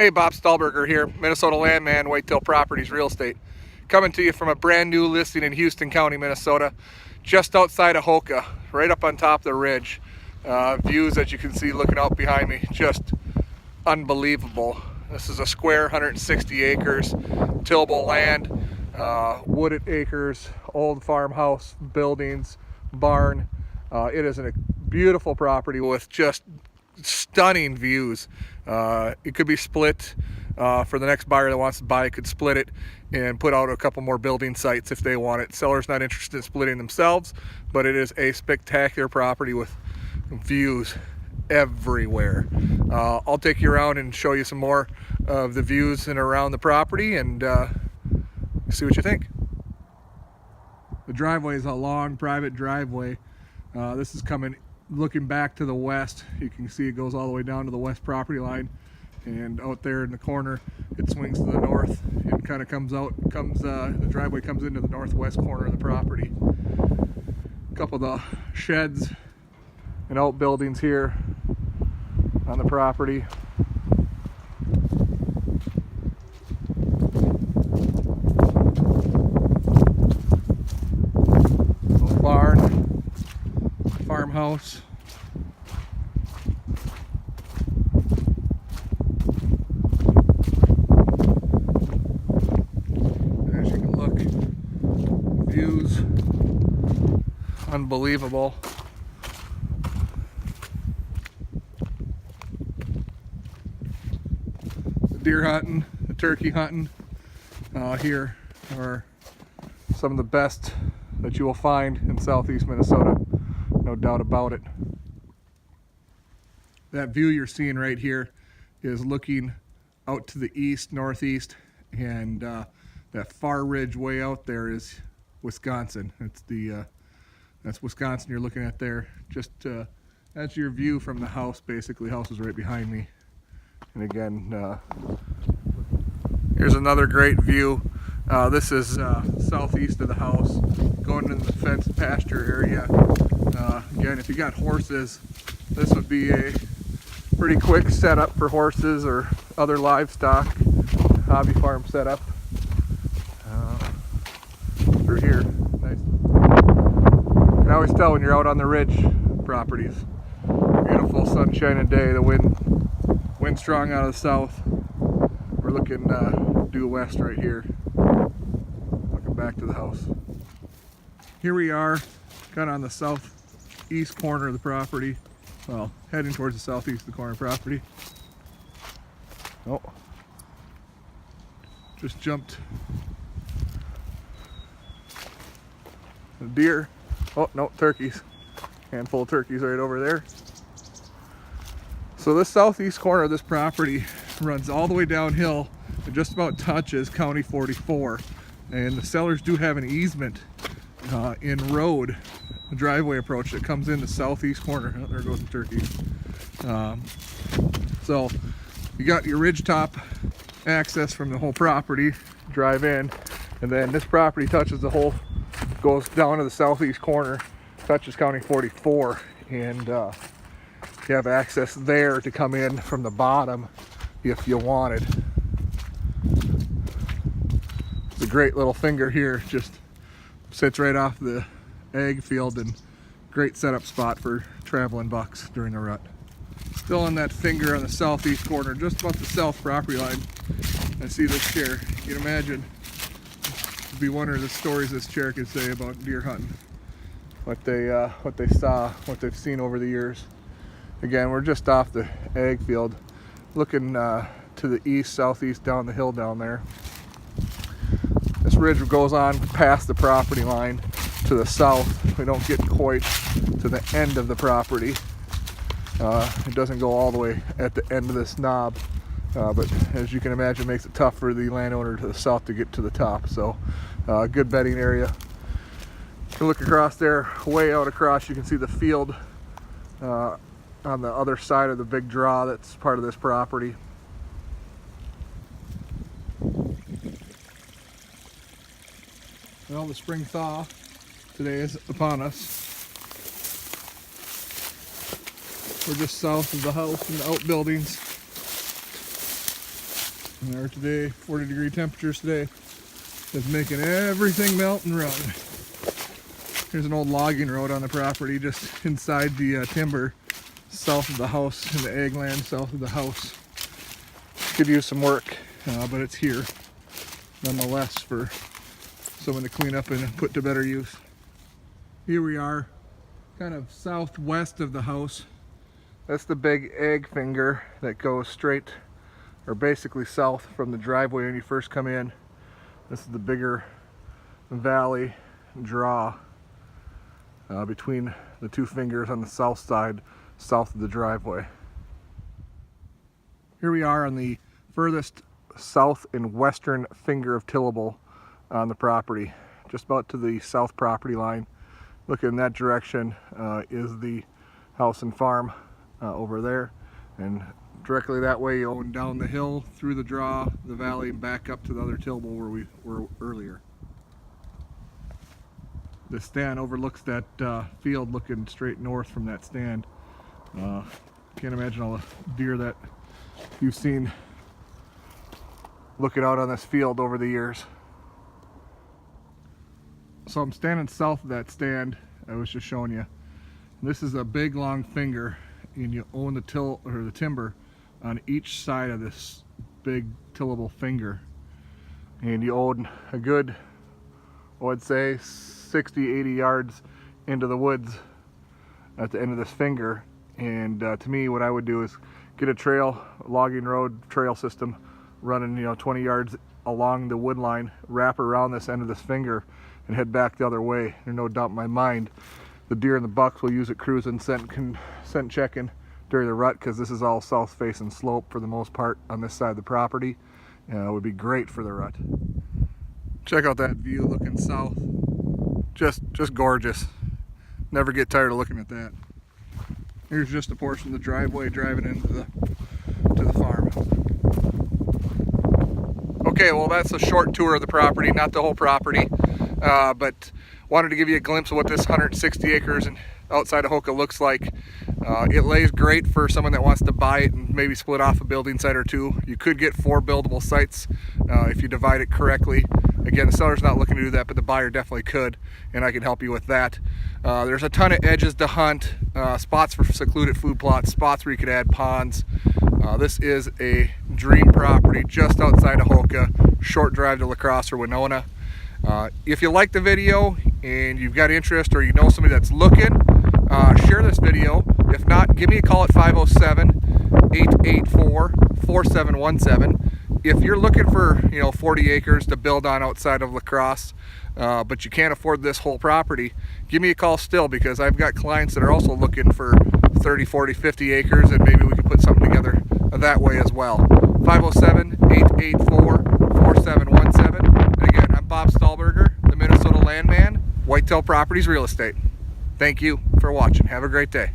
Hey, Bob Stalberger here, Minnesota Landman, Whitetail Properties Real Estate. Coming to you from a brand new listing in Houston County, Minnesota, just outside of Hoka, right up on top of the ridge. Views that you can see looking out behind me, just unbelievable. This is a square 160 acres, tillable land, wooded acres, old farmhouse, buildings, barn. It is a beautiful property with just stunning views. It could be split for the next buyer that wants to buy it, could split it and put out a couple more building sites if they want it. Seller's not interested in splitting themselves, but it is a spectacular property with views everywhere. I'll take you around and show you some more of the views and around the property and see what you think. The driveway is a long private driveway. This is coming looking back to the west. You can see it goes all the way down to the west property line, and out there in the corner it swings to the north and kind of the driveway comes into the northwest corner of the property. A couple of the sheds and outbuildings here on the property. Little barn, farmhouse. As you can look, views unbelievable. The deer hunting, the turkey hunting here are some of the best that you will find in southeast Minnesota. No doubt about it. That view you're seeing right here is looking out to the east, northeast, and that far ridge way out there is Wisconsin. That's Wisconsin you're looking at there. Just that's your view from the house. Basically, the house is right behind me. And again, here's another great view. This is southeast of the house, going into the fenced pasture area. Again, if you got horses, this would be a pretty quick setup for horses or other livestock, hobby farm setup. Through here, nice. You can always tell when you're out on the ridge properties. Beautiful sunshine day, the wind strong out of the south. We're looking due west right here. Looking back to the house. Here we are, kind of on the southeast corner of the property. Well, heading towards the southeast of the corner of the property. Oh, just jumped a deer. Oh no, turkeys. Handful of turkeys right over there. So this southeast corner of this property runs all the way downhill and just about touches County 44. And the sellers do have an easement in road, a driveway approach that comes in the southeast corner. Oh, there goes the turkey. So you got your ridgetop access from the whole property, drive in, and then this property touches the whole, goes down to the southeast corner, touches County 44, and you have access there to come in from the bottom if you wanted. It's a great little finger here, just sits right off the ag field and great setup spot for traveling bucks during the rut. Still on that finger on the southeast corner, just about the south property line, I see this chair. You can imagine, it'd be one of the stories this chair could say about deer hunting. What they saw, what they've seen over the years. Again, we're just off the ag field, looking to the east, southeast, down the hill down there. This ridge goes on past the property line to the south. We don't get quite to the end of the property. It doesn't go all the way at the end of this knob, but as you can imagine, it makes it tough for the landowner to the south to get to the top. So good bedding area. You look across there, way out across, you can see the field on the other side of the big draw that's part of this property. Well, the spring thaw today is upon us. We're just south of the house and the outbuildings. And there today, 40-degree temperatures today. It's making everything melt and run. Here's an old logging road on the property just inside the timber south of the house, in the ag land south of the house. Could use some work, but it's here nonetheless for someone to clean up and put to better use. Here we are, kind of southwest of the house. That's the big ag finger that goes straight, or basically south from the driveway when you first come in. This is the bigger valley draw between the two fingers on the south side, south of the driveway. Here we are on the furthest south and western finger of tillable on the property, just about to the south property line. Looking in that direction is the house and farm over there, and directly that way you own down the hill through the draw, the valley, and back up to the other tillable where we were earlier. This stand overlooks that field, looking straight north from that stand. Can't imagine all the deer that you've seen looking out on this field over the years. So I'm standing south of that stand I was just showing you. This is a big long finger, and you own the timber on each side of this big tillable finger, and you own a good, I'd say 60-80 yards into the woods at the end of this finger. And to me, what I would do is get a logging road trail system running 20 yards along the wood line, wrap around this end of this finger, and head back the other way. There's no doubt in my mind the deer and the bucks will use it cruising, scent checking during the rut, because this is all south facing slope for the most part on this side of the property. It would be great for the rut. Check out that view looking south. Just gorgeous. Never get tired of looking at that. Here's just a portion of the driveway driving into the farm. Okay, well, that's a short tour of the property, not the whole property, but wanted to give you a glimpse of what this 160 acres outside of Hoka looks like. It lays great for someone that wants to buy it and maybe split off a building site or two. You could get 4 buildable sites if you divide it correctly. Again, the seller's not looking to do that, but the buyer definitely could, and I can help you with that. There's a ton of edges to hunt, spots for secluded food plots, spots where you could add ponds. This is a dream property just outside of Hoka, short drive to LaCrosse or Winona. If you like the video and you've got interest, or you know somebody that's looking, share this video. If not, give me a call at 507-884-4717. If you're looking for 40 acres to build on outside of LaCrosse, but you can't afford this whole property, give me a call still, because I've got clients that are also looking for 30, 40, 50 acres, and maybe we can put something together that way as well. 507-884-4717. And again, I'm Bob Stalberger, the Minnesota Landman, Whitetail Properties Real Estate. Thank you for watching. Have a great day.